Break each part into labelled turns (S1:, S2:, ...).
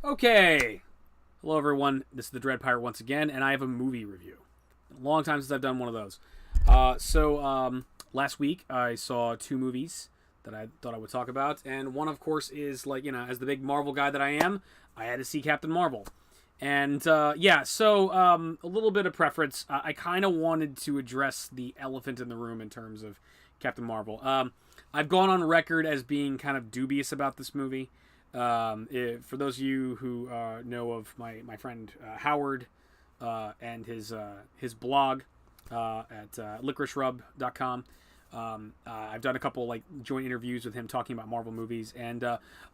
S1: Okay. Hello, everyone. This is the Dread Pirate once again, and I have a movie review. A long time since I've done one of those. Last week I saw two movies that I thought I would talk about, and one, of course, is as the big Marvel guy that I am, I had to see Captain Marvel. And a little bit of preference. I kind of wanted to address the elephant in the room in terms of Captain Marvel. I've gone on record as being kind of dubious about this movie. For those of you who know of my friend Howard and his blog at licorishrub.com, I've done a couple joint interviews with him talking about Marvel movies, and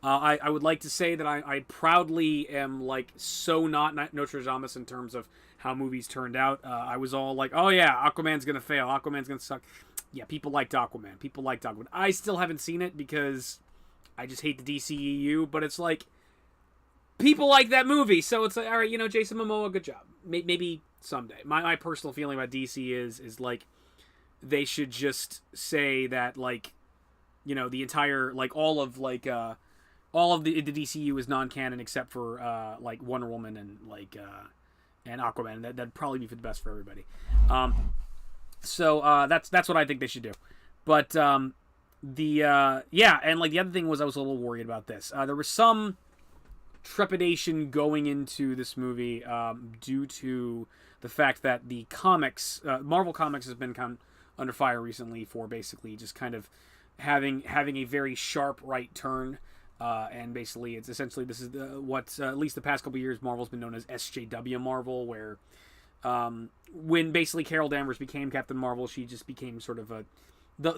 S1: I would like to say that I proudly am so not Nostradamus in terms of how movies turned out. I was all like, oh yeah, Aquaman's gonna fail, Aquaman's gonna suck. Yeah, people liked Aquaman. I still haven't seen it because I just hate the DCEU, but it's like, people like that movie, so it's like, all right, Jason Momoa, good job. Maybe someday. My personal feeling about DC is they should just say that, the entire, all of the DCU is non-canon except for, Wonder Woman and, and Aquaman. That'd probably be for the best for everybody. That's what I think they should do. But, the other thing was I was a little worried about this. There was some trepidation going into this movie due to the fact that the comics, Marvel Comics, has been kind of under fire recently for basically just kind of having a very sharp right turn. And basically, it's essentially this is what at least the past couple of years Marvel's been known as SJW Marvel, where when basically Carol Danvers became Captain Marvel, she just became sort of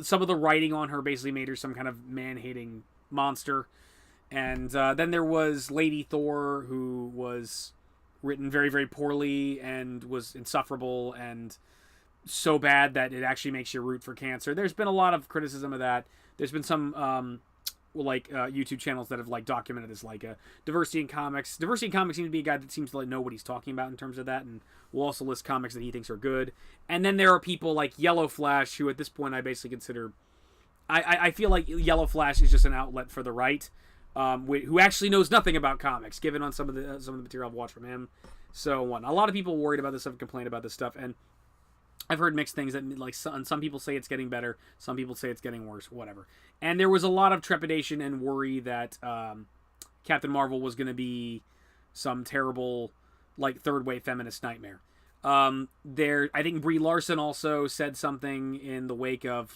S1: some of the writing on her basically made her some kind of man-hating monster. And then there was Lady Thor, who was written very, very poorly and was insufferable and so bad that it actually makes you root for cancer. There's been a lot of criticism of that. There's been some YouTube channels that have documented this, Diversity in Comics. Diversity in Comics seems to be a guy that seems to know what he's talking about in terms of that, and will also list comics that he thinks are good. And then there are people like Yellow Flash, who at this point I basically consider, I feel like Yellow Flash is just an outlet for the right, who actually knows nothing about comics, given on some of the material I've watched from him. So a lot of people worried about this stuff, complain about this stuff, and I've heard mixed things that some people say it's getting better, some people say it's getting worse, whatever. And there was a lot of trepidation and worry that Captain Marvel was going to be some terrible third wave feminist nightmare. I think Brie Larson also said something in the wake of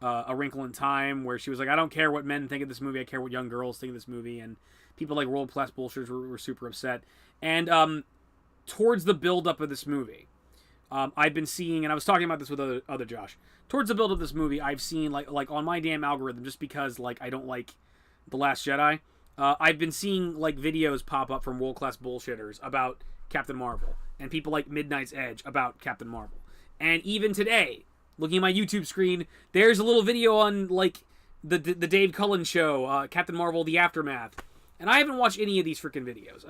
S1: A Wrinkle in Time, where she was like, I don't care what men think of this movie, I care what young girls think of this movie. And people like World Class Bullshitters were super upset. And towards the build-up of this movie, I've been seeing, and I was talking about this with other Josh, towards the build of this movie, I've seen, on my damn algorithm, just because, I don't like The Last Jedi, I've been seeing, videos pop up from World Class Bullshitters about Captain Marvel, and people like Midnight's Edge about Captain Marvel. And even today, looking at my YouTube screen, there's a little video on, the Dave Cullen show, Captain Marvel, The Aftermath. And I haven't watched any of these freaking videos.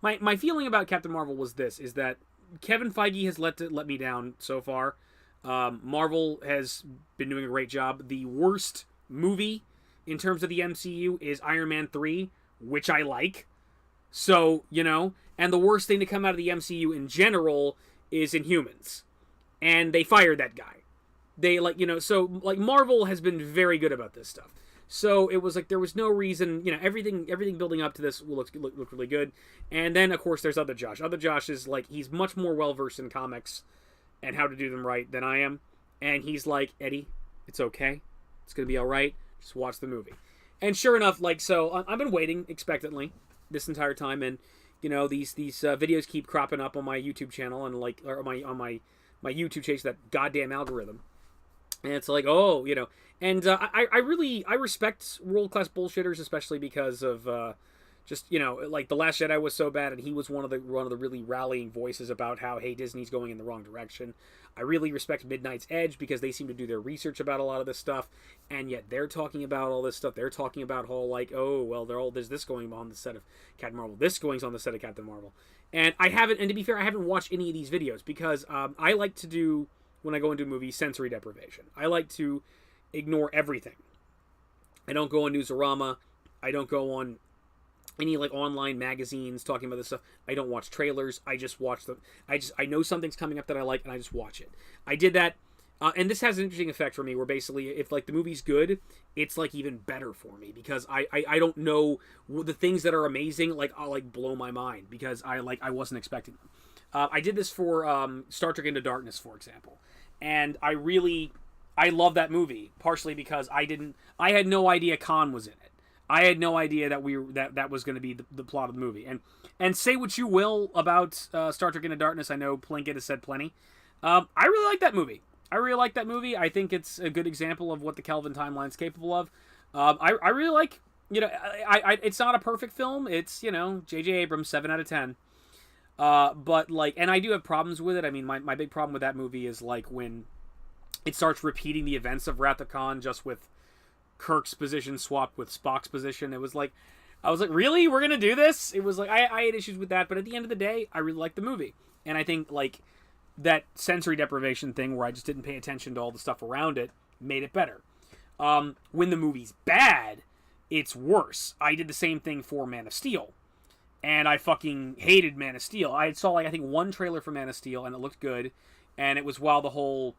S1: My feeling about Captain Marvel was this, is that Kevin Feige has let me down so far. Marvel has been doing a great job. The worst movie in terms of the MCU is Iron Man 3, which I like. So, and the worst thing to come out of the MCU in is Inhumans. And they fired that guy. They, Marvel has been very good about this stuff. So it was there was no reason, everything building up to this will look really good. And then, of course, there's Other Josh. Other Josh is, he's much more well-versed in comics and how to do them right than I am. And he's like, Eddie, it's okay. It's going to be all right. Just watch the movie. And sure enough, so I've been waiting expectantly this entire time. And, these videos keep cropping up on my YouTube channel and, on my YouTube chase, that goddamn algorithm. And it's and I respect World Class Bullshitters, especially because of The Last Jedi was so bad, and he was one of the really rallying voices about how, hey, Disney's going in the wrong direction. I really respect Midnight's Edge because they seem to do their research about a lot of this stuff, and yet they're talking about all this stuff. They're talking about how there's this going on the set of Captain Marvel, this going on the set of Captain Marvel, and to be fair, I haven't watched any of these videos because I like to do, when I go into a movie, sensory deprivation. I like to ignore everything. I don't go on Newsarama. I don't go on any like online magazines talking about this stuff. I don't watch trailers. I just watch them. I know something's coming up that I like, and I just watch it. I did that, and this has an interesting effect for me, where basically if like the movie's good, it's like even better for me, because I don't know the things that are amazing, like I'll like blow my mind because I wasn't expecting them. I did this for Star Trek Into Darkness, for example, and I love that movie partially because I had no idea Khan was in it. I had no idea that was going to be the plot of the movie. And say what you will about Star Trek Into Darkness. I know Plinkett has said plenty. I really like that movie. I think it's a good example of what the Kelvin timeline's capable of. I really like, it's not a perfect film. It's, J.J. Abrams, 7 out of 10. But like, and I do have problems with it. I mean, my big problem with that movie is like when it starts repeating the events of Wrath of Khan, just with Kirk's position swapped with Spock's position. It was like, I was like, really? We're going to do this? It was like, I had issues with that, but at the end of the day, I really liked the movie. And I think like that sensory deprivation thing where I just didn't pay attention to all the stuff around it made it better. When the movie's bad, it's worse. I did the same thing for Man of Steel. And I fucking hated Man of Steel. I saw like, I think one trailer for Man of Steel and it looked good. And it was while the whole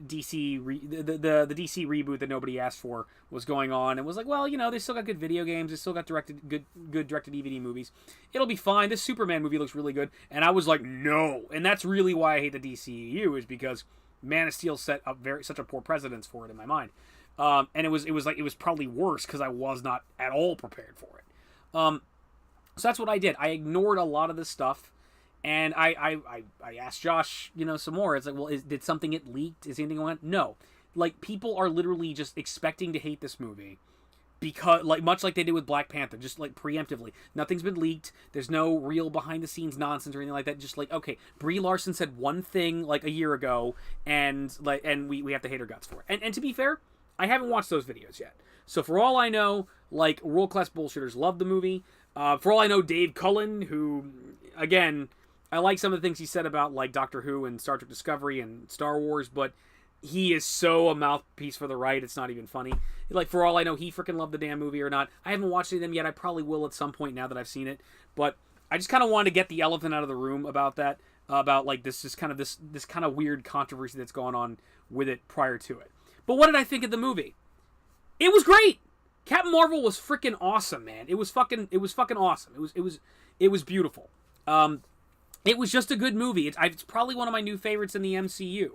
S1: DC the DC reboot that nobody asked for was going on, and was like, well, they still got good video games, they still got good directed DVD movies. It'll be fine. This Superman movie looks really good, and I was like, no. And that's really why I hate the DCEU, is because Man of Steel set up such a poor precedence for it in my mind. And it was probably worse because I was not at all prepared for it. So that's what I did. I ignored a lot of this stuff. And I asked Josh, some more. It's like, well, did something get leaked? Is anything going on? No. Like, people are literally just expecting to hate this movie because, like, much like they did with Black Panther, just like preemptively. Nothing's been leaked. There's no real behind the scenes nonsense or anything like that. Just like, okay, Brie Larson said one thing like a year ago, and we have to hate her guts for it. And to be fair, I haven't watched those videos yet. So for all I know, like, world class bullshitters love the movie. For all I know, Dave Cullen, who, again, I like some of the things he said about like Doctor Who and Star Trek Discovery and Star Wars, but he is so a mouthpiece for the right, it's not even funny. Like, for all I know, he freaking loved the damn movie or not. I haven't watched any of them yet. I probably will at some point now that I've seen it. But I just kind of wanted to get the elephant out of the room about that, about like this kind of weird controversy that's going on with it prior to it. But what did I think of the movie? It was great. Captain Marvel was freaking awesome, man. It was fucking awesome. It was beautiful. It was just a good movie. It's probably one of my new favorites in the MCU.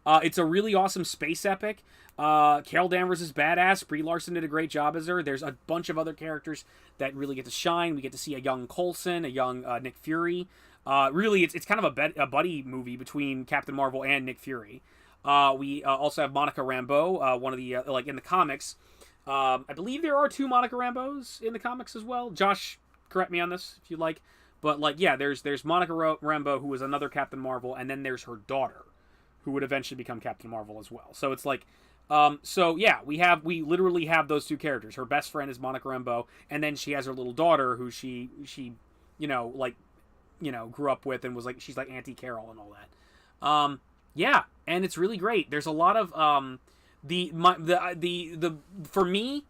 S1: It's a really awesome space epic. Carol Danvers is badass. Brie Larson did a great job as her. There's a bunch of other characters that really get to shine. We get to see a young Coulson, a young Nick Fury. Really, it's kind of a buddy movie between Captain Marvel and Nick Fury. We also have Monica Rambeau, one of the like in the comics. I believe there are 2 Monica Rambeaus in the comics as well. Josh, correct me on this if you'd like. But, like, yeah, there's Monica Rambeau, who was another Captain Marvel, and then there's her daughter, who would eventually become Captain Marvel as well. So it's like, we literally have those 2 characters. Her best friend is Monica Rambeau, and then she has her little daughter, who she grew up with, and was like, she's like Auntie Carol and all that. Yeah, and it's really great. There's a lot of, for me,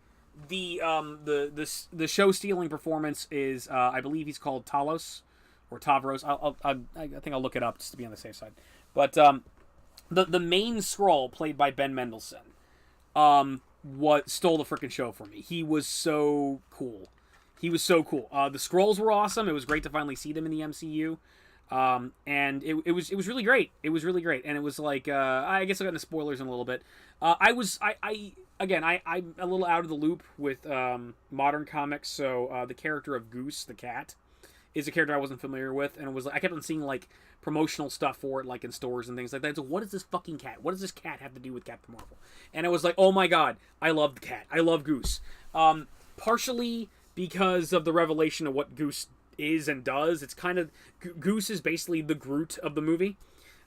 S1: the show stealing performance is I believe he's called Talos or Tavros. I think I'll look it up just to be on the safe side. But the main Skrull, played by Ben Mendelsohn, stole the freaking show for me. He was so cool. The Skrulls were awesome. It was great to finally see them in the MCU. And it was really great. It was really great. And it was like, I guess I got into spoilers in a little bit. I'm a little out of the loop with, modern comics. So, the character of Goose, the cat, is a character I wasn't familiar with. And it was, I kept on seeing, like, promotional stuff for it, like, in stores and things like that. So what is this fucking cat? What does this cat have to do with Captain Marvel? And I was like, oh my god, I love the cat. I love Goose. Partially because of the revelation of what Goose is and does. It's kind of, Goose is basically the Groot of the movie.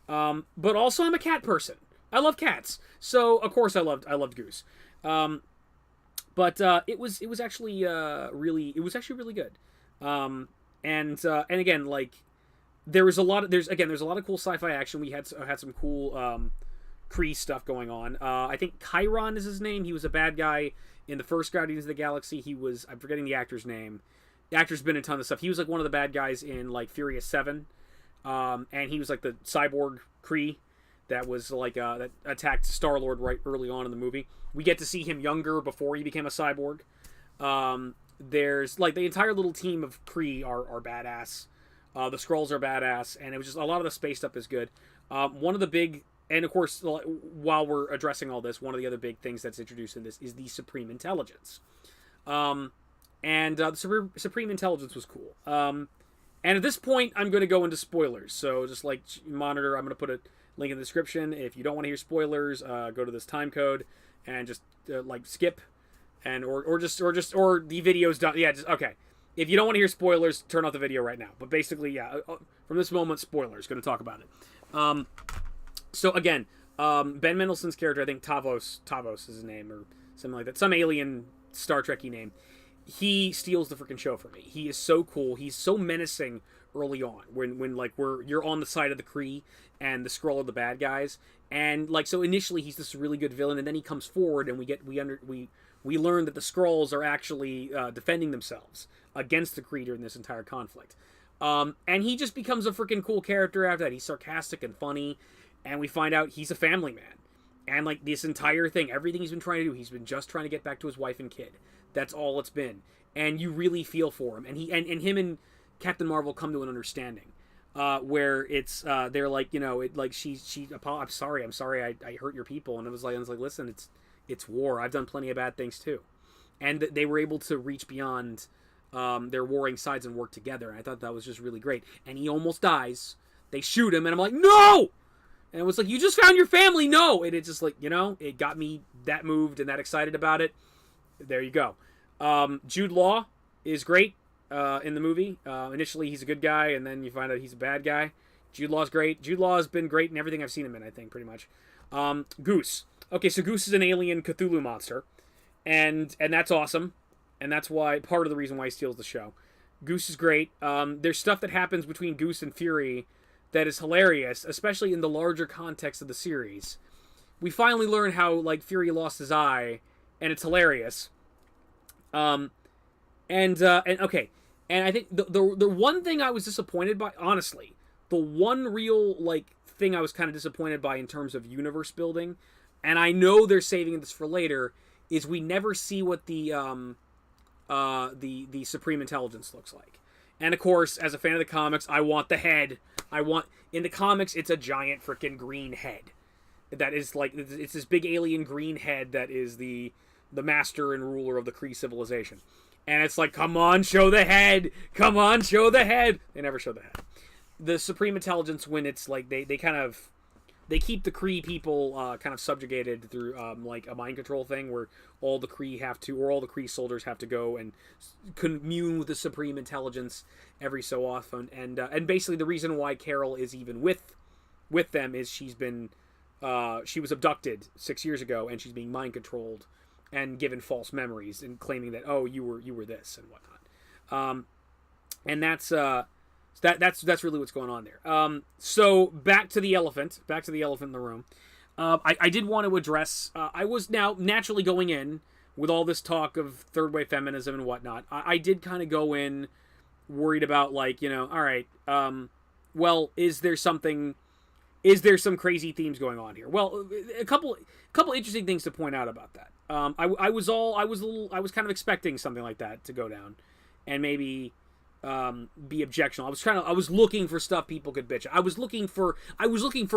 S1: But also I'm a cat person. I love cats. So of course I loved Goose. But it was actually really good. And again, like, there's a lot of cool sci-fi action. We had some cool Kree stuff going on. I think Chiron is his name. He was a bad guy in the first Guardians of the Galaxy. I'm forgetting the actor's name. The actor's been in a ton of stuff. He was like one of the bad guys in like Furious 7. And he was like the cyborg Kree that was like that attacked Star-Lord right early on in the movie. We get to see him younger before he became a cyborg. There's like the entire little team of Kree are badass. The Skrulls are badass, and it was just a lot of the space stuff is good. One of the big, and of course, while we're addressing all this, one of the other big things that's introduced in this is the Supreme Intelligence. The Supreme Intelligence was cool. And at this point, I'm going to go into spoilers. So just like monitor, I'm going to put a link in the description. If you don't want to hear spoilers, go to this time code and just like skip, and or the video's done. Yeah, just okay. If you don't want to hear spoilers, turn off the video right now. But basically, yeah, from this moment, spoilers. Going to talk about it. So again, Ben Mendelsohn's character, I think Tavos is his name or something like that, some alien Star Trek-y name. He steals the freaking show for me. He is so cool. He's so menacing early on when like you're on the side of the Kree and the Skrull are the bad guys, and like so initially he's this really good villain, and then he comes forward and we learn that the Skrulls are actually defending themselves against the Kree during this entire conflict. And he just becomes a freaking cool character after that. He's sarcastic and funny, and we find out he's a family man. And like this entire thing, everything he's been trying to do, he's been just trying to get back to his wife and kid. That's all it's been. And you really feel for him. And him and Captain Marvel come to an understanding. Where it's they're like, you know, it like I'm sorry I hurt your people. And I was like, listen, it's war. I've done plenty of bad things too. And they were able to reach beyond their warring sides and work together. And I thought that was just really great. And he almost dies. They shoot him, and I'm like, no! And it was like, you just found your family, no! And it's just like, you know, it got me that moved and that excited about it. There you go. Jude Law is great in the movie. Initially, he's a good guy, and then you find out he's a bad guy. Jude Law's great. Jude Law has been great in everything I've seen him in, I think, pretty much. Goose. Okay, so Goose is an alien Cthulhu monster, and that's awesome, and that's why part of the reason why he steals the show. Goose is great. There's stuff that happens between Goose and Fury that is hilarious, especially in the larger context of the series. We finally learn how like Fury lost his eye, and it's hilarious. And okay, and I think the one thing I was disappointed by, honestly, the one real like thing I was kind of disappointed by in terms of universe building, and I know they're saving this for later, is we never see what the Supreme Intelligence looks like. And of course, as a fan of the comics, I want the head. In the comics, it's a giant freaking green head. That is like, it's this big alien green head that is the master and ruler of the Kree civilization. And it's like, come on, show the head! Come on, show the head! They never show the head. The Supreme Intelligence, when it's like, they keep the Kree people kind of subjugated through like a mind control thing where all the Kree soldiers have to go and commune with the Supreme Intelligence every so often. And basically the reason why Carol is even with them is she was abducted 6 years ago, and she's being mind controlled and given false memories and claiming that, oh, you were this and whatnot. And that's really what's going on there. So back to the elephant in the room. I did want to address, I was now naturally going in with all this talk of third wave feminism and whatnot. I did kind of go in worried about, like, you know, all right, well, is there some crazy themes going on here? Well, a couple interesting things to point out about that. I was kind of expecting something like that to go down and maybe be objectionable. I was looking for stuff people could bitch. I was looking for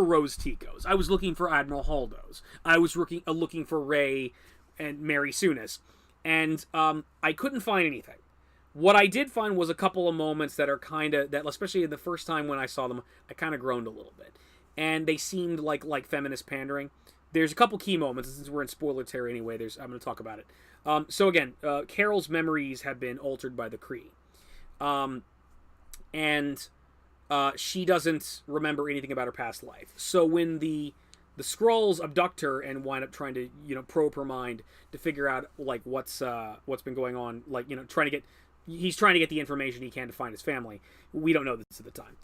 S1: Rose Tico's. I was looking for Admiral Haldo's. I was looking for Rey and Mary Sunis. And I couldn't find anything. What I did find was a couple of moments that are that especially the first time when I saw them, I kind of groaned a little bit. And they seemed like feminist pandering. There's a couple key moments, since we're in spoiler territory anyway, I'm going to talk about it. So again, Carol's memories have been altered by the Kree. And she doesn't remember anything about her past life. So when the Skrulls abduct her and wind up trying to, you know, probe her mind to figure out like what's been going on, like, you know, he's trying to get the information he can to find his family. We don't know this at the time.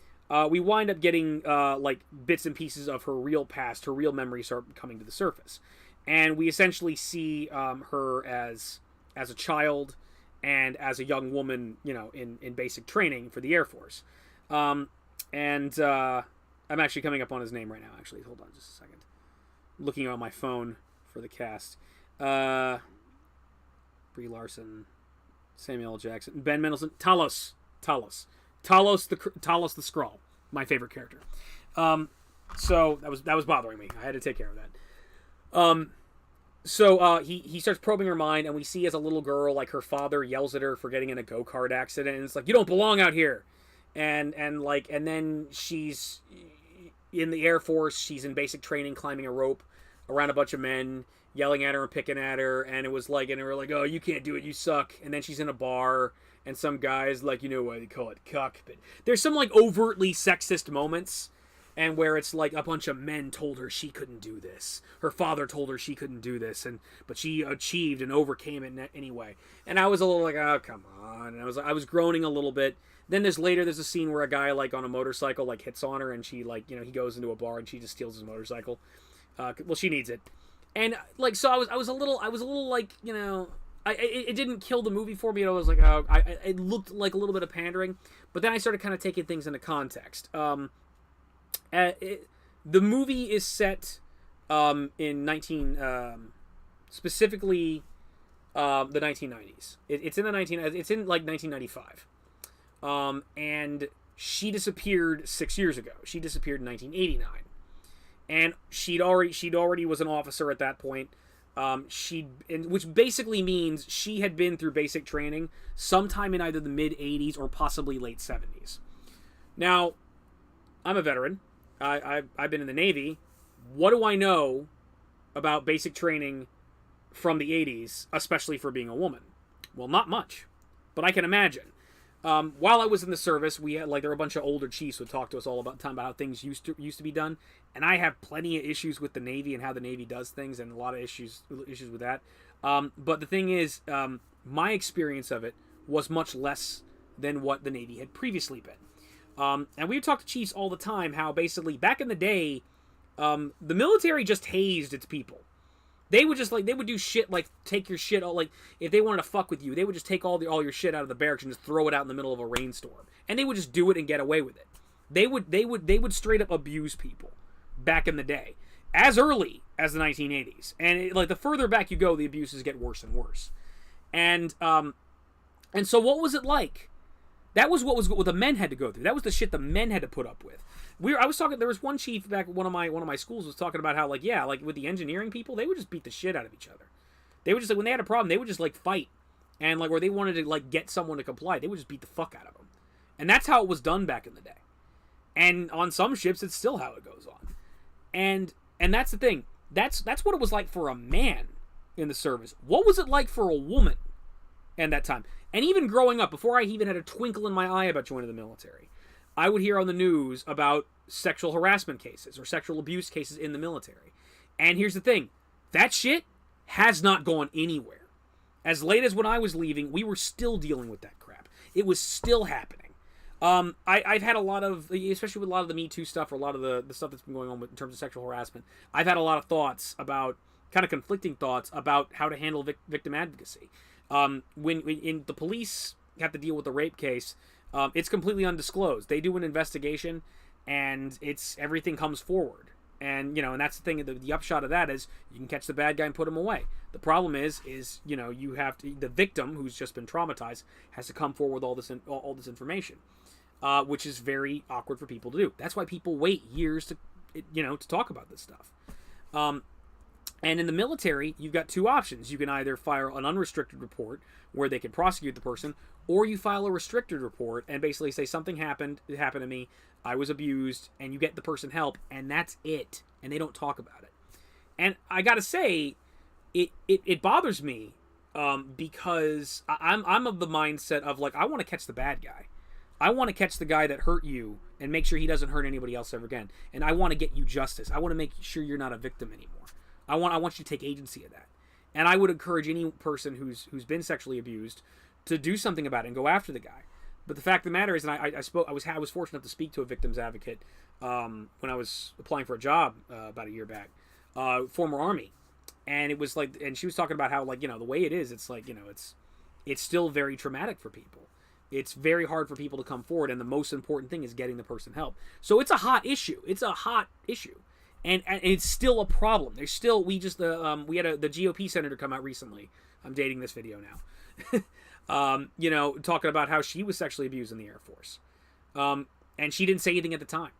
S1: We wind up getting like bits and pieces of her real past, her real memories start coming to the surface, and we essentially see her as a child, and as a young woman, in basic training for the Air Force. I'm actually coming up on his name right now, actually. Hold on just a second. Looking on my phone for the cast. Brie Larson, Samuel L. Jackson, Ben Mendelsohn, Talos the Skrull, my favorite character. So that was bothering me. I had to take care of that. So he starts probing her mind, and we see as a little girl, like, her father yells at her for getting in a go-kart accident, and it's like, you don't belong out here. And then she's in the Air Force, she's in basic training, climbing a rope around a bunch of men, yelling at her and picking at her, and it was like, and they were like, oh, you can't do it, you suck. And then she's in a bar, and some guy's like, you know why they call it cuck, but there's some, like, overtly sexist moments, and where it's like a bunch of men told her she couldn't do this. Her father told her she couldn't do this, but she achieved and overcame it anyway. And I was a little like, oh, come on. And I was groaning a little bit. Then there's a scene where a guy, like, on a motorcycle, like, hits on her, and she, like, he goes into a bar and she just steals his motorcycle. Well, she needs it. And, like, so I was a little like, it didn't kill the movie for me. I was like, oh, it looked like a little bit of pandering, but then I started kind of taking things into context. The movie is set in specifically the 1990s. It's in like 1995. And she disappeared 6 years ago. She disappeared in 1989. And she'd already was an officer at that point. Which basically means she had been through basic training sometime in either the mid 80s or possibly late 70s. Now, I'm a veteran. I've been in the Navy. What do I know about basic training from the 80s, especially for being a woman? Well, not much, but I can imagine. While I was in the service, we had, like, there were a bunch of older chiefs who would talk to us all about how things used to be done, and I have plenty of issues with the Navy and how the Navy does things, and a lot of issues with that. But the thing is, my experience of it was much less than what the Navy had previously been. And we would talk to chiefs all the time how basically back in the day, the military just hazed its people. They would do shit like take your shit all, like, if they wanted to fuck with you, they would just take all your shit out of the barracks and just throw it out in the middle of a rainstorm. And they would just do it and get away with it. They would straight up abuse people back in the day, as early as the 1980s. And like the further back you go, the abuses get worse and worse. And so what was it like? That was what the men had to go through. That was the shit the men had to put up with. I was talking. There was one chief back at one of my schools was talking about how, like, yeah, like with the engineering people, they would just beat the shit out of each other. They would just, like, when they had a problem, they would just, like, fight, and, like, or they wanted to, like, get someone to comply, they would just beat the fuck out of them. And that's how it was done back in the day. And on some ships, it's still how it goes on. And that's the thing. That's what it was like for a man in the service. What was it like for a woman in that time? And even growing up, before I even had a twinkle in my eye about joining the military, I would hear on the news about sexual harassment cases or sexual abuse cases in the military. And here's the thing. That shit has not gone anywhere. As late as when I was leaving, we were still dealing with that crap. It was still happening. I've had a lot of, especially with a lot of the Me Too stuff or a lot of the stuff that's been going on in terms of sexual harassment, I've had a lot of thoughts about, kind of conflicting thoughts about how to handle victim advocacy. When the police have to deal with a rape case, it's completely undisclosed. They do an investigation, and everything comes forward. And that's the thing. The upshot of that is you can catch the bad guy and put him away. The problem is you have to, the victim who's just been traumatized has to come forward with all this information, which is very awkward for people to do. That's why people wait years to talk about this stuff. And in the military, you've got two options. You can either file an unrestricted report where they can prosecute the person, or you file a restricted report and basically say something happened to me, I was abused, and you get the person help, and that's it. And they don't talk about it. And I gotta say, it bothers me because I'm of the mindset of, like, I want to catch the bad guy. I want to catch the guy that hurt you and make sure he doesn't hurt anybody else ever again. And I want to get you justice. I want to make sure you're not a victim anymore. I want you to take agency of that. And I would encourage any person who's been sexually abused to do something about it and go after the guy. But the fact of the matter is, and I was fortunate enough to speak to a victim's advocate when I was applying for a job about a year back, former Army, and it was like, and she was talking about how, like, the way it is, it's like, it's still very traumatic for people. It's very hard for people to come forward, and the most important thing is getting the person help. So it's a hot issue. It's a hot issue, and it's still a problem. There's still we had the GOP senator come out recently. I'm dating this video now. Talking about how she was sexually abused in the Air Force, and she didn't say anything at the time,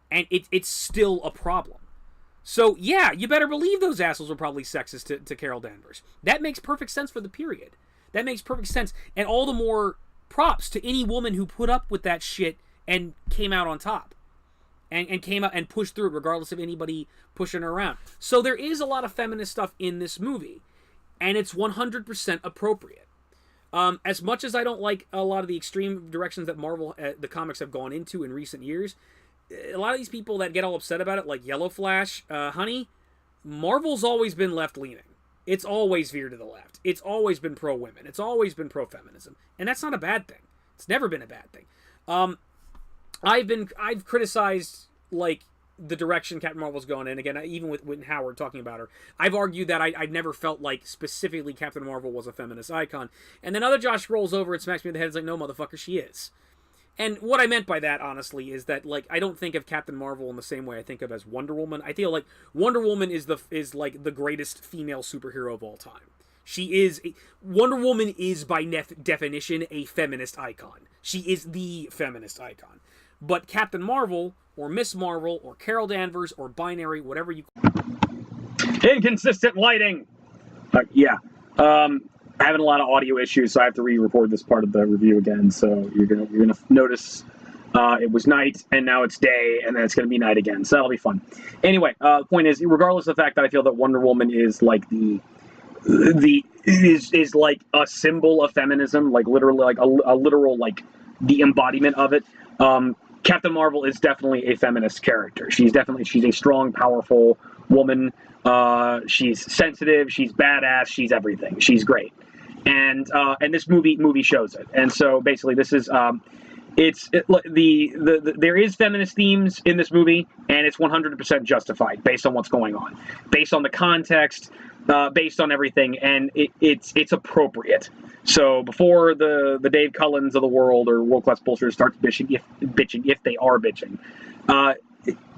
S1: and it's still a problem. So yeah, you better believe those assholes were probably sexist to Carol Danvers. That makes perfect sense for the period. That makes perfect sense, and all the more props to any woman who put up with that shit and came out on top, and came out and pushed through it, regardless of anybody pushing her around. So there is a lot of feminist stuff in this movie, and it's 100% appropriate. As much as I don't like a lot of the extreme directions that Marvel, the comics have gone into in recent years, a lot of these people that get all upset about it, like Yellow Flash, honey, Marvel's always been left-leaning. It's always veered to the left. It's always been pro-women. It's always been pro-feminism. And that's not a bad thing. It's never been a bad thing. I've criticized, like, the direction Captain Marvel's going in. Again, even with Howard talking about her, I've argued that I never felt like specifically Captain Marvel was a feminist icon. And then other Josh rolls over and smacks me in the head and is like, no, motherfucker, she is. And what I meant by that, honestly, is that, like, I don't think of Captain Marvel in the same way I think of as Wonder Woman. I feel like Wonder Woman is like the greatest female superhero of all time. Wonder Woman is by definition a feminist icon. She is the feminist icon. But Captain Marvel, or Miss Marvel, or Carol Danvers, or Binary, whatever you...
S2: Inconsistent lighting! Having a lot of audio issues, so I have to re-record this part of the review again. So you're gonna notice it was night and now it's day, and then it's gonna be night again. So that'll be fun. Anyway, the point is, regardless of the fact that I feel that Wonder Woman is like is like a symbol of feminism, like literally like a literal like the embodiment of it. Captain Marvel is definitely a feminist character. She's a strong, powerful woman. She's sensitive. She's badass. She's everything. She's great. And this movie shows it. And so basically, this is there is feminist themes in this movie, and it's 100% justified based on what's going on, based on the context, based on everything, and it's appropriate. So before the Dave Cullens of the world or World Class Bullshit starts bitching, if they are bitching,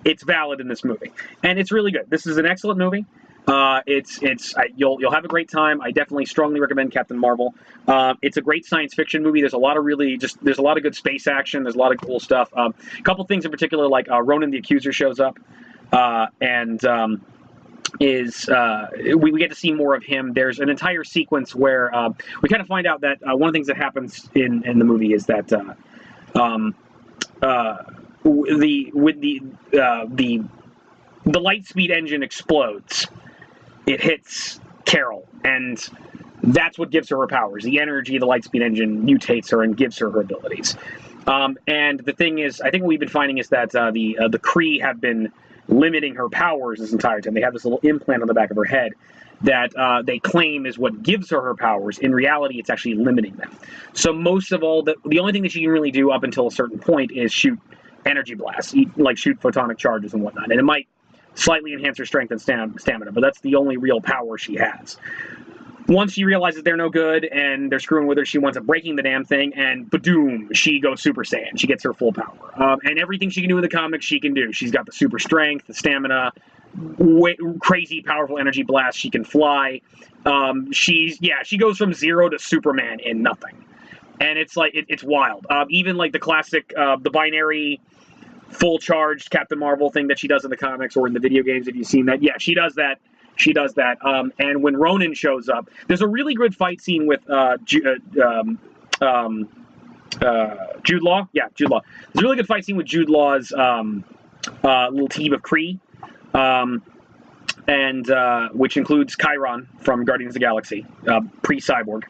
S2: it's valid in this movie, and it's really good. This is an excellent movie. You'll have a great time. I definitely strongly recommend Captain Marvel. It's a great science fiction movie. There's a lot of there's a lot of good space action. There's a lot of cool stuff. A couple things in particular, like Ronan the Accuser shows up, and we get to see more of him. There's an entire sequence where we kind of find out that one of the things that happens in the movie is that the light speed engine explodes. It hits Carol, and that's what gives her powers. The energy of the Lightspeed engine mutates her and gives her abilities. And the thing is, I think what we've been finding is that the Kree have been limiting her powers this entire time. They have this little implant on the back of her head that they claim is what gives her powers. In reality, it's actually limiting them. So most of all, the only thing that she can really do up until a certain point is shoot energy blasts, like shoot photonic charges and whatnot. And it might slightly enhance her strength and stamina, but that's the only real power she has. Once she realizes they're no good and they're screwing with her, she winds up breaking the damn thing, and badoom, she goes Super Saiyan. She gets her full power. And everything she can do in the comics, she can do. She's got the super strength, the stamina, crazy powerful energy blast. She can fly. She goes from 0 to Superman in nothing. And it's like, it's wild. Even like the classic, the binary full charged Captain Marvel thing that she does in the comics or in the video games, if you've seen that. Yeah, she does that. She does that. And when Ronan shows up, there's a really good fight scene with Jude Law. Yeah, Jude Law. There's a really good fight scene with Jude Law's little team of Kree, and which includes Chiron from Guardians of the Galaxy, pre-cyborg.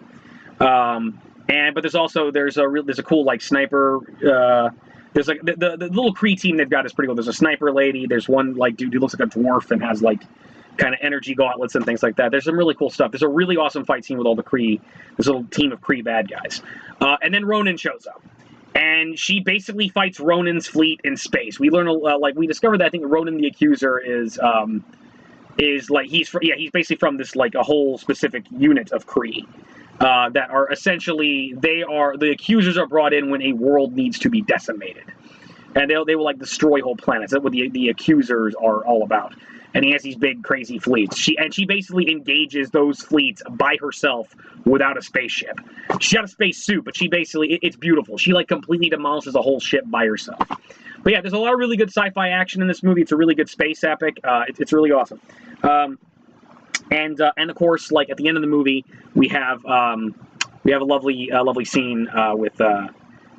S2: But there's a cool like sniper. There's like the little Kree team they've got is pretty cool. There's a sniper lady. There's one like dude who looks like a dwarf and has like kind of energy gauntlets and things like that. There's some really cool stuff. There's a really awesome fight scene with all the Kree, this little team of Kree bad guys. And then Ronan shows up, and she basically fights Ronan's fleet in space. We learn we discovered that I think Ronan the Accuser is like he's basically from this like a whole specific unit of Kree. that are essentially the accusers are brought in when a world needs to be decimated, and they will like destroy whole planets. That's what the accusers are all about. And he has these big crazy fleets. She basically engages those fleets by herself without a spaceship. She's got a space suit, but it's beautiful. She like completely demolishes a whole ship by herself. But yeah, there's a lot of really good sci-fi action in this movie. It's a really good space epic. It's really awesome. And of course, like at the end of the movie, we have a lovely scene with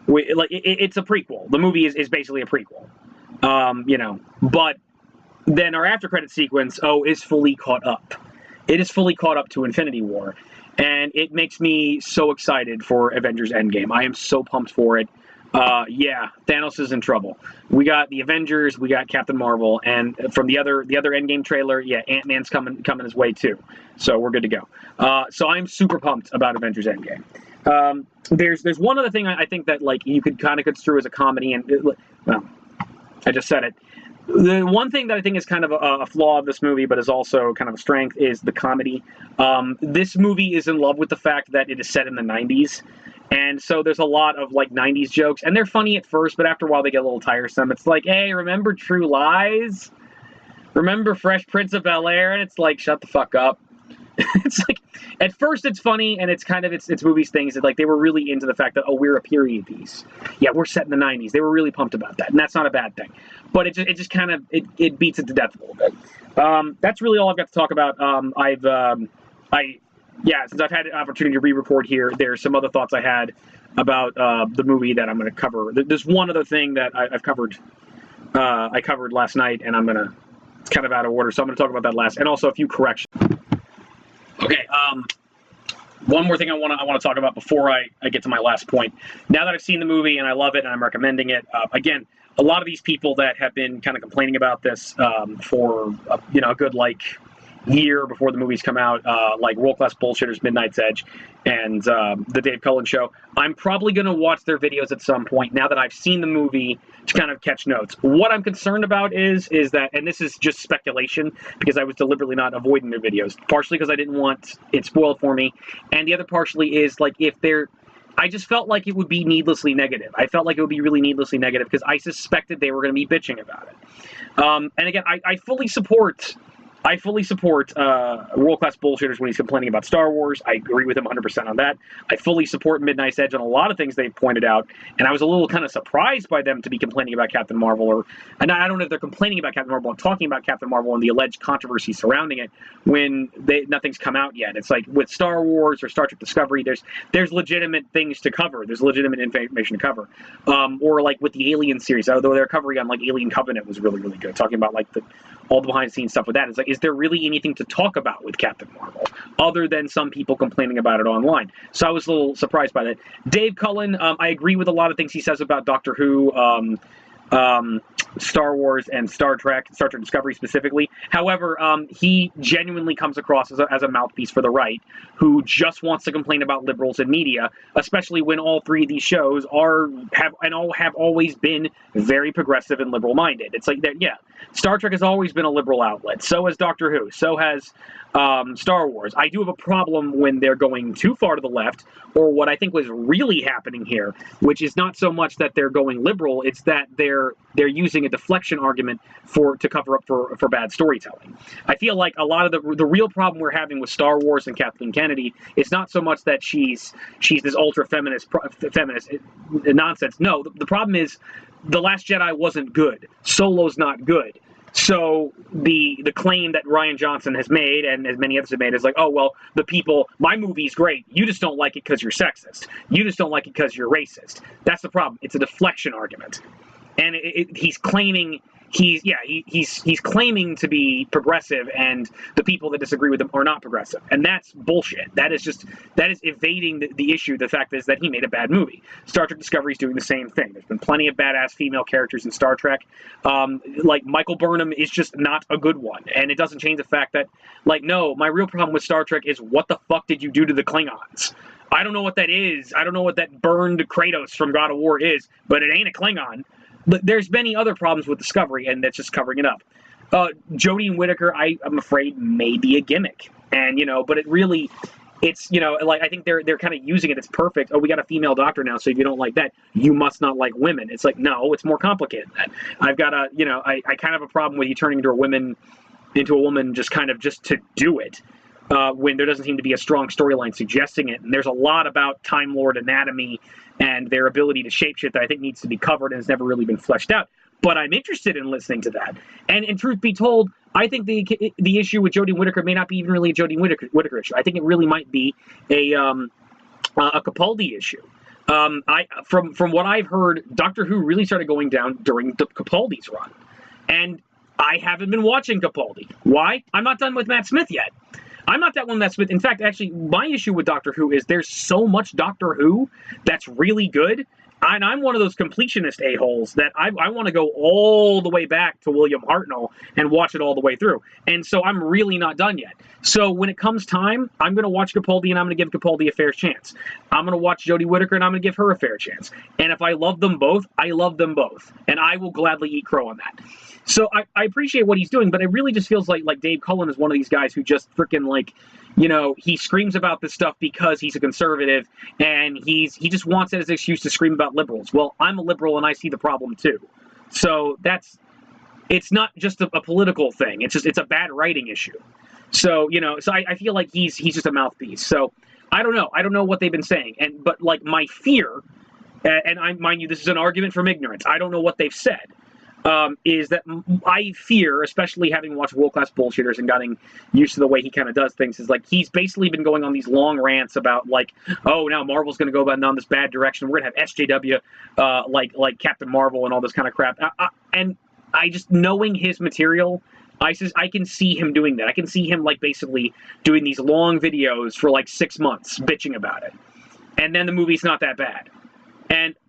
S2: it's a prequel. The movie is basically a prequel, But then our after credit sequence, is fully caught up. It is fully caught up to Infinity War, and it makes me so excited for Avengers Endgame. I am so pumped for it. Yeah, Thanos is in trouble. We got the Avengers, we got Captain Marvel, and from the other Endgame trailer, yeah, Ant-Man's coming his way too. So we're good to go. So I'm super pumped about Avengers Endgame. There's one other thing I think that like you could kind of construe as a comedy, and well, I just said it. The one thing that I think is kind of a flaw of this movie, but is also kind of a strength, is the comedy. This movie is in love with the fact that it is set in the 90s. And so there's a lot of like 90s jokes, and they're funny at first, but after a while they get a little tiresome. It's like, hey, remember True Lies? Remember Fresh Prince of Bel-Air? And it's like, shut the fuck up. It's like, at first it's funny, and it's kind of, it's movies things that like they were really into the fact that, we're a period piece. Yeah, we're set in the 90s. They were really pumped about that, and that's not a bad thing. But it just kind of, it beats it to death a little bit. That's really all I've got to talk about. Since I've had an opportunity to re-record here, there's some other thoughts I had about the movie that I'm going to cover. There's one other thing that I've covered. I covered last night, and it's kind of out of order, so I'm going to talk about that last, and also a few corrections. Okay, one more thing I want to talk about before I get to my last point. Now that I've seen the movie and I love it and I'm recommending it, again, a lot of these people that have been kind of complaining about this for a good year before the movies come out, like World Class Bullshitters, Midnight's Edge, and the Dave Cullen Show. I'm probably going to watch their videos at some point now that I've seen the movie to kind of catch notes. What I'm concerned about is that, and this is just speculation because I was deliberately not avoiding their videos, partially because I didn't want it spoiled for me, and the other partially is like I just felt like it would be needlessly negative. I felt like it would be really needlessly negative because I suspected they were going to be bitching about it. And again, I fully support World Class Bullshitters when he's complaining about Star Wars. I agree with him 100% on that. I fully support Midnight's Edge on a lot of things they've pointed out, and I was a little kind of surprised by them to be complaining about Captain Marvel, and I don't know if they're complaining about Captain Marvel and talking about Captain Marvel and the alleged controversy surrounding it when nothing's come out yet. It's like with Star Wars or Star Trek Discovery, there's legitimate things to cover. There's legitimate information to cover. Or like with the Alien series, although their recovery on like Alien Covenant was really, really good, talking about like all the behind-the-scenes stuff with that. It's like, is there really anything to talk about with Captain Marvel other than some people complaining about it online? So I was a little surprised by that. Dave Cullen, I agree with a lot of things he says about Doctor Who, Star Wars, and Star Trek Discovery specifically. However, he genuinely comes across as a mouthpiece for the right who just wants to complain about liberals in media, especially when all three of these shows have always been very progressive and liberal-minded. It's like, yeah, Star Trek has always been a liberal outlet. So has Doctor Who. So has Star Wars. I do have a problem when they're going too far to the left, or what I think was really happening here, which is not so much that they're going liberal, it's that they're using a deflection argument to cover up for bad storytelling. I feel like a lot of the real problem we're having with Star Wars and Kathleen Kennedy is not so much that she's this ultra feminist nonsense. No, the problem is The Last Jedi wasn't good. Solo's not good. So the claim that Rian Johnson has made, and as many others have made, is like, oh, well, my movie's great. You just don't like it because you're sexist. You just don't like it because you're racist. That's the problem. It's a deflection argument. And he's claiming he's claiming to be progressive, and the people that disagree with him are not progressive, and that's bullshit. That is evading the issue. The fact is that he made a bad movie. Star Trek Discovery is doing the same thing. There's been plenty of badass female characters in Star Trek. Like Michael Burnham is just not a good one, and it doesn't change the fact that, like, no, my real problem with Star Trek is what the fuck did you do to the Klingons? I don't know what that is. I don't know what that burned Kratos from God of War is, but it ain't a Klingon. But there's many other problems with Discovery, and that's just covering it up. Jodie Whittaker, I'm afraid, may be a gimmick. And, but it really, it's, you know, like, I think they're kind of using it. It's perfect. Oh, we got a female doctor now, so if you don't like that, you must not like women. It's like, no, it's more complicated than that. I've got a, you know, I kind of have a problem with you turning into a woman just kind of just to do it, when there doesn't seem to be a strong storyline suggesting it. And there's a lot about Time Lord anatomy and their ability to shapeshift that I think needs to be covered and has never really been fleshed out. But I'm interested in listening to that. And truth be told, I think the issue with Jodie Whittaker may not be even really a Jodie Whittaker issue. I think it really might be a Capaldi issue. From what I've heard, Doctor Who really started going down during the Capaldi's run, and I haven't been watching Capaldi. Why? I'm not done with Matt Smith yet. I'm not that one Matt Smith. In fact, actually, my issue with Doctor Who is there's so much Doctor Who that's really good. And I'm one of those completionist a-holes that I want to go all the way back to William Hartnell and watch it all the way through. And so I'm really not done yet. So when it comes time, I'm going to watch Capaldi and I'm going to give Capaldi a fair chance. I'm going to watch Jodie Whittaker and I'm going to give her a fair chance. And if I love them both, I love them both. And I will gladly eat crow on that. So I appreciate what he's doing, but it really just feels like Dave Cullen is one of these guys who just freaking, like, you know, he screams about this stuff because he's a conservative, and he just wants it as an excuse to scream about liberals. Well, I'm a liberal and I see the problem too. So it's not just a political thing. It's a bad writing issue. So, you know, so I feel like he's just a mouthpiece. So I don't know. I don't know what they've been saying. But like, my fear, and mind you, this is an argument from ignorance. I don't know what they've said. Is that I fear, especially having watched World Class Bullshitters and getting used to the way he kind of does things, is like he's basically been going on these long rants about, like, oh, now Marvel's going to go down this bad direction. We're going to have SJW, like Captain Marvel and all this kind of crap. And I just, knowing his material, I can see him doing that. I can see him, like, basically doing these long videos for like 6 months bitching about it, and then the movie's not that bad.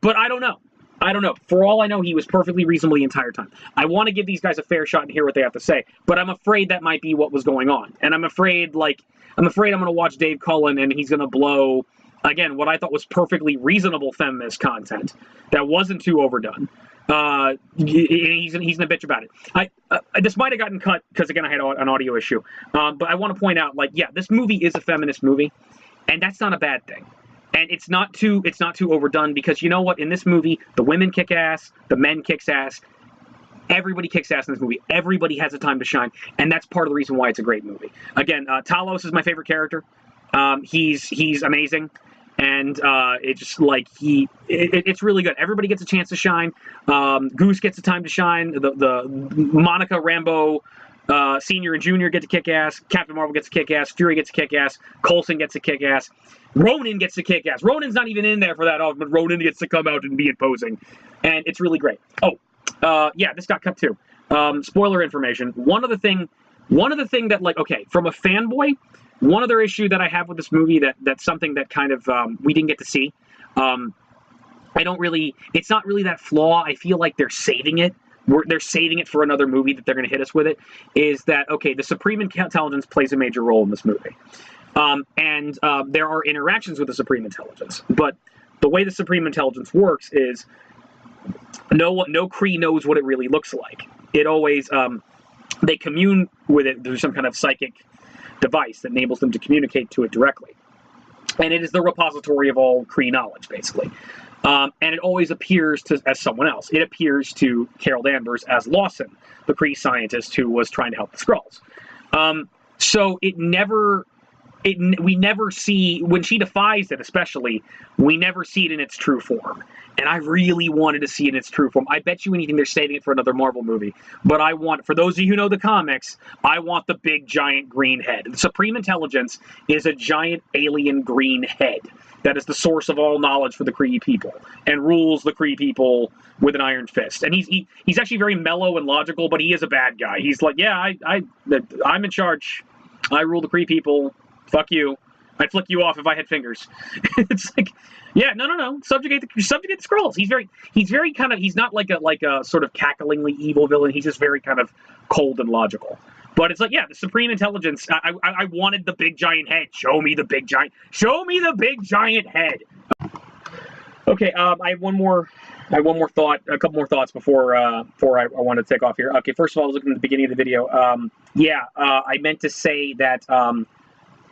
S2: But I don't know. I don't know. For all I know, he was perfectly reasonable the entire time. I want to give these guys a fair shot and hear what they have to say, but I'm afraid that might be what was going on. And I'm afraid I'm going to watch Dave Cullen and he's going to blow, again, what I thought was perfectly reasonable feminist content that wasn't too overdone. He's going to bitch about it. This might have gotten cut because, again, I had an audio issue. But I want to point out, like, yeah, this movie is a feminist movie, and that's not a bad thing. And it's not too overdone, because you know what? In this movie, the women kick ass, the men kicks ass. Everybody kicks ass in this movie. Everybody has a time to shine, and that's part of the reason why it's a great movie. Again, Talos is my favorite character. He's amazing, and it's just like it's really good. Everybody gets a chance to shine. Goose gets a time to shine. The Monica Rambeau. Senior and Junior get to kick ass. Captain Marvel gets to kick ass. Fury gets to kick ass. Coulson gets to kick ass. Ronan gets to kick ass. Ronan's not even in there for that often, but Ronan gets to come out and be imposing, and it's really great. Oh, yeah, this got cut too. Spoiler information. One other thing that, like, okay, from a fanboy, one other issue that I have with this movie that's something that kind of we didn't get to see. It's not really that flaw. I feel like they're saving it. They're saving it for another movie that they're going to hit us with it, is that, okay, the Supreme Intelligence plays a major role in this movie. And there are interactions with the Supreme Intelligence. But the way the Supreme Intelligence works is no Kree knows what it really looks like. It always, they commune with it through some kind of psychic device that enables them to communicate to it directly. And it is the repository of all Kree knowledge, basically. And it always appears as someone else. It appears to Carol Danvers as Lawson, the Kree scientist who was trying to help the Skrulls. So we never see, when she defies it especially, we never see it in its true form. And I really wanted to see it in its true form. I bet you anything they're saving it for another Marvel movie. But for those of you who know the comics, I want the big giant green head. The Supreme Intelligence is a giant alien green head that is the source of all knowledge for the Kree people and rules the Kree people with an iron fist. And he's actually very mellow and logical, but he is a bad guy. He's like, yeah, I'm in charge. I rule the Kree people. Fuck you. I'd flick you off if I had fingers. It's like, yeah, no. Subjugate the Skrulls. He's very kind of, he's not like a sort of cacklingly evil villain. He's just very kind of cold and logical. But it's like, yeah, the Supreme Intelligence. I wanted the big giant head. Show me the big giant head. Okay, I have one more thought, a couple more thoughts before I want to take off here. Okay, first of all, I was looking at the beginning of the video. I meant to say that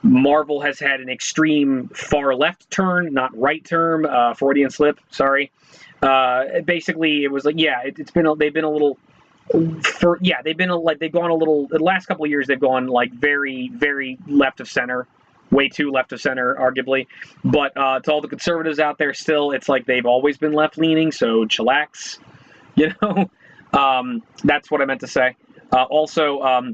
S2: Marvel has had an extreme far left turn, not right turn, Freudian slip, sorry. Basically, it was like, yeah, they've been a little, they've gone a little, the last couple of years, they've gone like very, very left of center, way too left of center, arguably. But to all the conservatives out there still, it's like they've always been left leaning, so chillax, you know? That's what I meant to say. Also,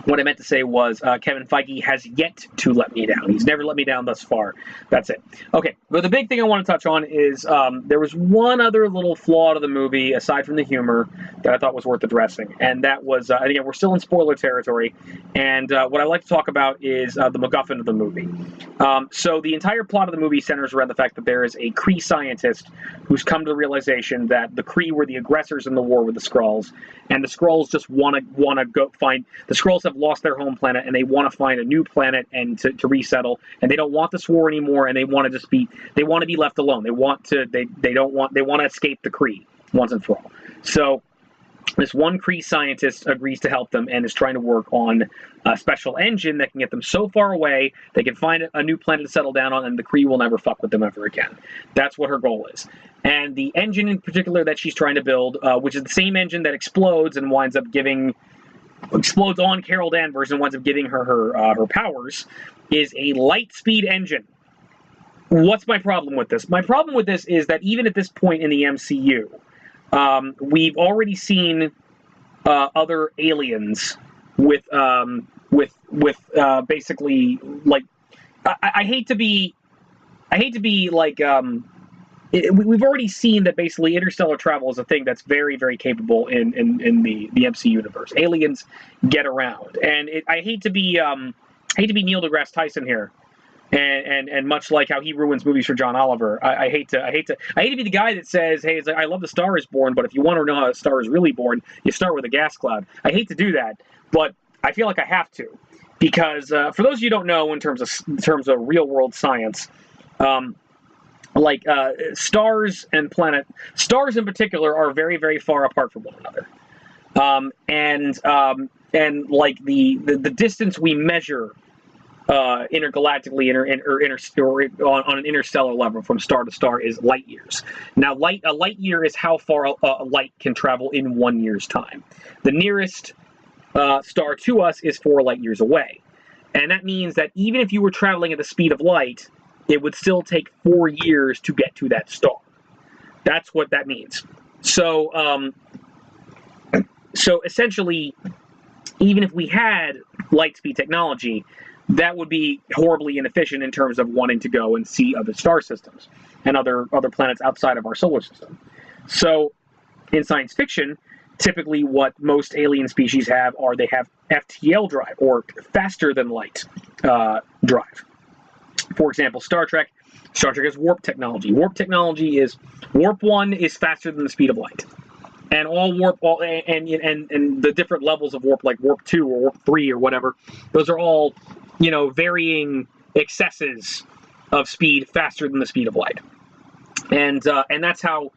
S2: what I meant to say was Kevin Feige has yet to let me down. He's never let me down thus far. That's it. Okay, but the big thing I want to touch on is there was one other little flaw to the movie, aside from the humor, that I thought was worth addressing. And that was, again, we're still in spoiler territory. And what I like to talk about is the MacGuffin of the movie. So the entire plot of the movie centers around the fact that there is a Kree scientist who's come to the realization that the Kree were the aggressors in the war with the Skrulls, and the Skrulls just want to go find the Skrulls have lost their home planet and they want to find a new planet and to resettle, and they don't want this war anymore, and they want to be left alone. They want to escape the Kree once and for all. So this one Kree scientist agrees to help them and is trying to work on a special engine that can get them so far away they can find a new planet to settle down on, and the Kree will never fuck with them ever again. That's what her goal is. And the engine in particular that she's trying to build, which is the same engine that explodes and explodes on Carol Danvers and winds up giving her powers, is a light speed engine. What's my problem with this? My problem with this is that even at this point in the MCU, we've already seen other aliens with basically, like, I hate to be like, we've already seen that basically interstellar travel is a thing that's very, very capable in the MC universe. Aliens get around, and I hate to be Neil deGrasse Tyson here, and much like how he ruins movies for John Oliver, I hate to be the guy that says, hey, it's like, I love The Star Is Born, but if you want to know how a star is really born, you start with a gas cloud. I hate to do that, but I feel like I have to, because for those of you who don't know, in terms of real world science, stars and stars in particular are very, very far apart from one another, and like the distance we measure intergalactically on an interstellar level from star to star is light years. Now, a light year is how far a light can travel in 1 year's time. The nearest star to us is 4 light years away, and that means that even if you were traveling at the speed of light, it would still take 4 years to get to that star. That's what that means. So, so essentially, even if we had light speed technology, that would be horribly inefficient in terms of wanting to go and see other star systems and other planets outside of our solar system. So, in science fiction, typically what most alien species have they have FTL drive, or faster than light drive. For example, Star Trek has warp technology. Warp 1 is faster than the speed of light. And and the different levels of warp, like warp 2 or warp 3 or whatever, those are all, varying excesses of speed faster than the speed of light. And that's how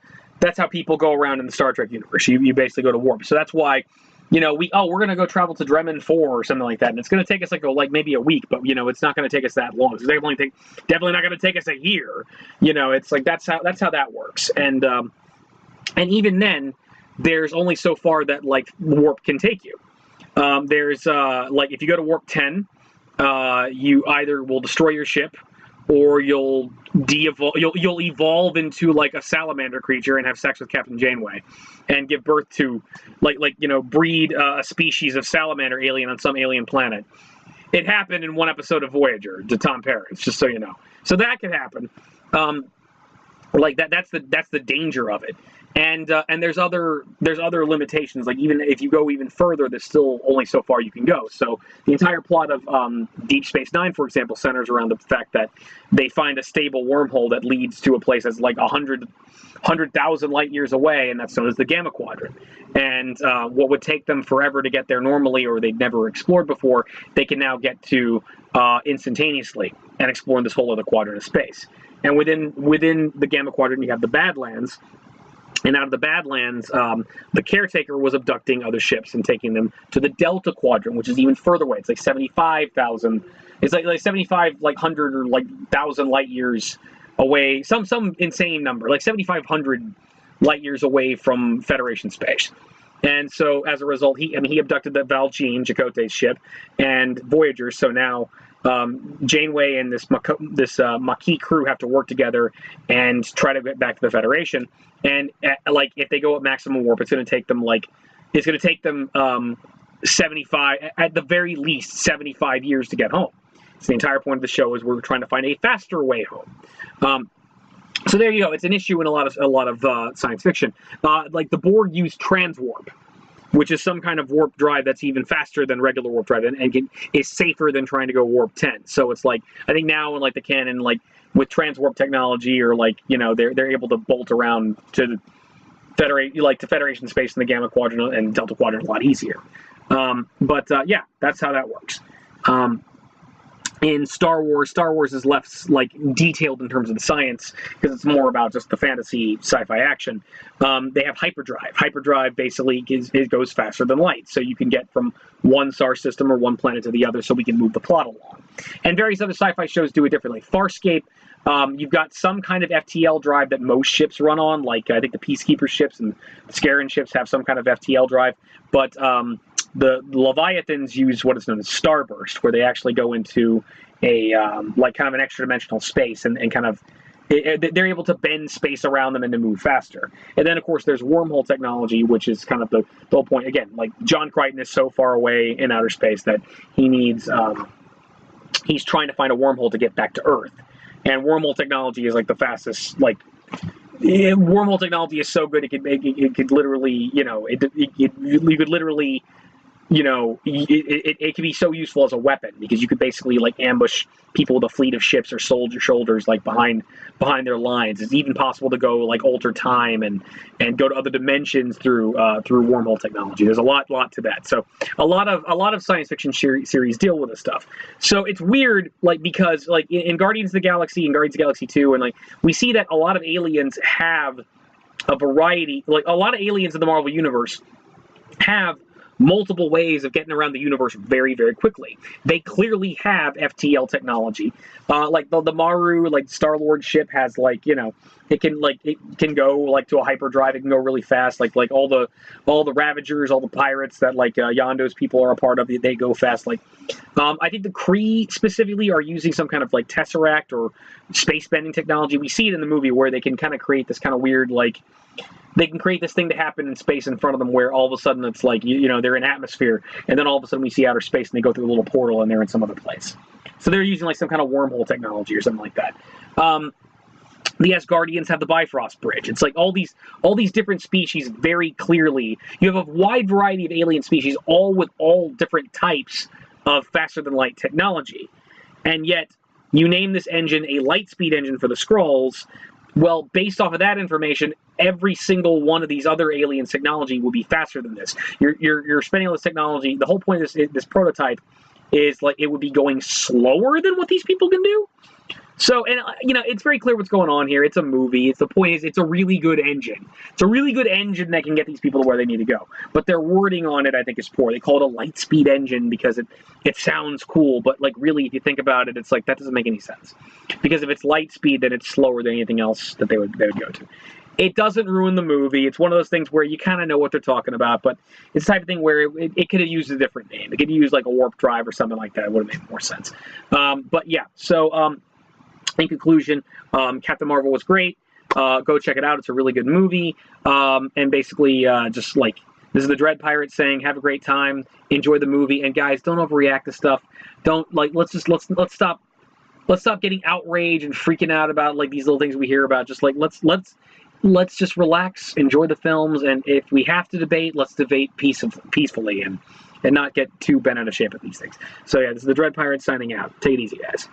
S2: people go around in the Star Trek universe. You basically go to warp. So that's why, we're going to go travel to Dremen 4 or something like that, and it's going to take us like maybe a week, but it's not going to take us that long. It's definitely not going to take us a year. It's like that's how that works. And even then, there's only so far that like warp can take you. There's like if you go to warp 10, you either will destroy your ship, or you'll evolve into like a salamander creature and have sex with Captain Janeway, and give birth to breed a species of salamander alien on some alien planet. It happened in one episode of Voyager to Tom Paris, just so you know. So that could happen. Like that's the danger of it. And there's other limitations. Like even if you go even further, there's still only so far you can go. So the entire plot of Deep Space Nine, for example, centers around the fact that they find a stable wormhole that leads to a place that's like 100,000 light years away, and that's known as the Gamma Quadrant. And what would take them forever to get there normally, or they'd never explored before, they can now get to instantaneously and explore this whole other quadrant of space. And within the Gamma Quadrant, you have the Badlands. And out of the Badlands, the caretaker was abducting other ships and taking them to the Delta Quadrant, which is even further away. It's like 75,000. It's like 75, like 100 or like 1,000 light years away. Some insane number, like 7,500 light years away from Federation space. And so as a result, he abducted the Valjean, Chakotay's ship, and Voyager. So now Janeway and this Maquis crew have to work together and try to get back to the Federation. And like if they go at maximum warp, it's going to take them 75, at the very least 75 years to get home. So the entire point of the show is we're trying to find a faster way home. So there you go. It's an issue in a lot of science fiction. Like the Borg use transwarp, which is some kind of warp drive that's even faster than regular warp drive and is safer than trying to go warp 10. So it's like, I think now in like the canon, like with transwarp technology, or like, you know, they're able to bolt around to Federation space in the Gamma Quadrant and Delta Quadrant a lot easier. Yeah, that's how that works. In Star Wars is less like detailed in terms of the science because it's more about just the fantasy sci-fi action. They have hyperdrive. Hyperdrive basically goes faster than light, so you can get from one star system or one planet to the other, so we can move the plot along. And various other sci-fi shows do it differently. Farscape, you've got some kind of FTL drive that most ships run on, like I think the Peacekeeper ships and the Scarran ships have some kind of FTL drive, but the Leviathans use what is known as starburst, where they actually go into a like kind of an extra dimensional space and kind of they're able to bend space around them and to move faster. And then of course there's wormhole technology, which is kind of the whole point. Again, like John Crichton is so far away in outer space that he needs he's trying to find a wormhole to get back to Earth. And wormhole technology is like the fastest, like wormhole technology is so good it could literally, you know, you could literally, you know, it can be so useful as a weapon because you could basically like ambush people with a fleet of ships or soldiers like behind their lines. It's even possible to go like alter time and go to other dimensions through wormhole technology. There's a lot to that. So a lot of science fiction series deal with this stuff. So it's weird, like, because like in Guardians of the Galaxy and Guardians of the Galaxy 2, and like we see that a lot of aliens have a variety, like a lot of aliens in the Marvel universe have multiple ways of getting around the universe very, very quickly. They clearly have FTL technology. Like the Maru, like Star-Lord ship has, like, you know, it can go like to a hyperdrive. It can go really fast. Like all the Ravagers, all the pirates that like Yondo's people are a part of, they go fast. Like I think the Kree specifically are using some kind of like tesseract or space bending technology. We see it in the movie where they can kind of create this kind of weird, like, they can create this thing to happen in space in front of them where all of a sudden it's like, you know, they're in atmosphere, and then all of a sudden we see outer space and they go through a little portal and they're in some other place. So they're using like some kind of wormhole technology or something like that. The Asgardians have the Bifrost Bridge. It's like all these different species very clearly. You have a wide variety of alien species, all with all different types of faster than light technology. And yet you name this engine a light speed engine for the Skrulls. Well, based off of that information, every single one of these other aliens' technology will be faster than this. You're spending all this technology. The whole point of this prototype is like it would be going slower than what these people can do. So, and you know, it's very clear what's going on here. It's a movie. The point is, it's a really good engine. It's a really good engine that can get these people to where they need to go. But their wording on it, I think, is poor. They call it a light speed engine because it sounds cool, but like really, if you think about it, it's like that doesn't make any sense. Because if it's light speed, then it's slower than anything else that they would go to. It doesn't ruin the movie. It's one of those things where you kind of know what they're talking about, but it's the type of thing where it could have used a different name. It could have used like a warp drive or something like that. It would have made more sense. But yeah, so in conclusion, Captain Marvel was great. Go check it out. It's a really good movie. And basically, just like, this is the Dread Pirate saying, have a great time, enjoy the movie, and guys, don't overreact to stuff. Don't like, let's stop getting outraged and freaking out about like these little things we hear about. Just like let's just relax, enjoy the films, and if we have to debate, let's debate peacefully and not get too bent out of shape at these things. So yeah, this is the Dread Pirate signing out. Take it easy, guys.